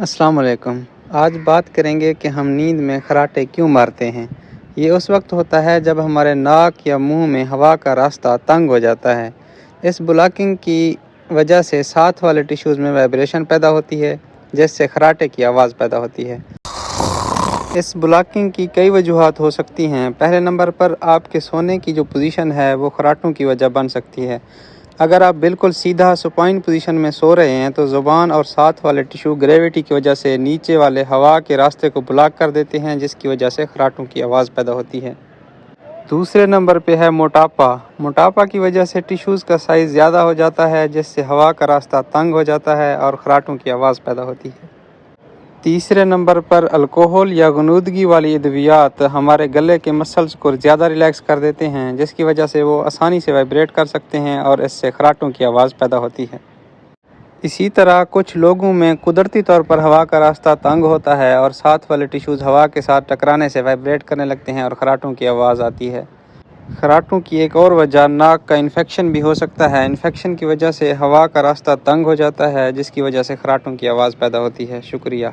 السلام علیکم۔ آج بات کریں گے کہ ہم نیند میں خراٹے کیوں مارتے ہیں۔ یہ اس وقت ہوتا ہے جب ہمارے ناک یا منہ میں ہوا کا راستہ تنگ ہو جاتا ہے۔ اس بلاکنگ کی وجہ سے ساتھ والے ٹیشوز میں وائبریشن پیدا ہوتی ہے، جس سے خراٹے کی آواز پیدا ہوتی ہے۔ اس بلاکنگ کی کئی وجوہات ہو سکتی ہیں۔ پہلے نمبر پر آپ کے سونے کی جو پوزیشن ہے وہ خراٹوں کی وجہ بن سکتی ہے۔ اگر آپ بالکل سیدھا سپائن پوزیشن میں سو رہے ہیں تو زبان اور ساتھ والے ٹیشو گریویٹی کی وجہ سے نیچے والے ہوا کے راستے کو بلاک کر دیتے ہیں، جس کی وجہ سے خراٹوں کی آواز پیدا ہوتی ہے۔ دوسرے نمبر پہ ہے موٹاپا۔ موٹاپا کی وجہ سے ٹیشوز کا سائز زیادہ ہو جاتا ہے، جس سے ہوا کا راستہ تنگ ہو جاتا ہے اور خراٹوں کی آواز پیدا ہوتی ہے۔ تیسرے نمبر پر الکوہل یا غنودگی والی ادویات ہمارے گلے کے مسلز کو زیادہ ریلیکس کر دیتے ہیں، جس کی وجہ سے وہ آسانی سے وائبریٹ کر سکتے ہیں اور اس سے خراٹوں کی آواز پیدا ہوتی ہے۔ اسی طرح کچھ لوگوں میں قدرتی طور پر ہوا کا راستہ تنگ ہوتا ہے اور ساتھ والے ٹیشوز ہوا کے ساتھ ٹکرانے سے وائبریٹ کرنے لگتے ہیں اور خراٹوں کی آواز آتی ہے۔ خراٹوں کی ایک اور وجہ ناک کا انفیکشن بھی ہو سکتا ہے۔ انفیکشن کی وجہ سے ہوا کا راستہ تنگ ہو جاتا ہے، جس کی وجہ سے خراٹوں کی آواز پیدا ہوتی ہے۔ شکریہ۔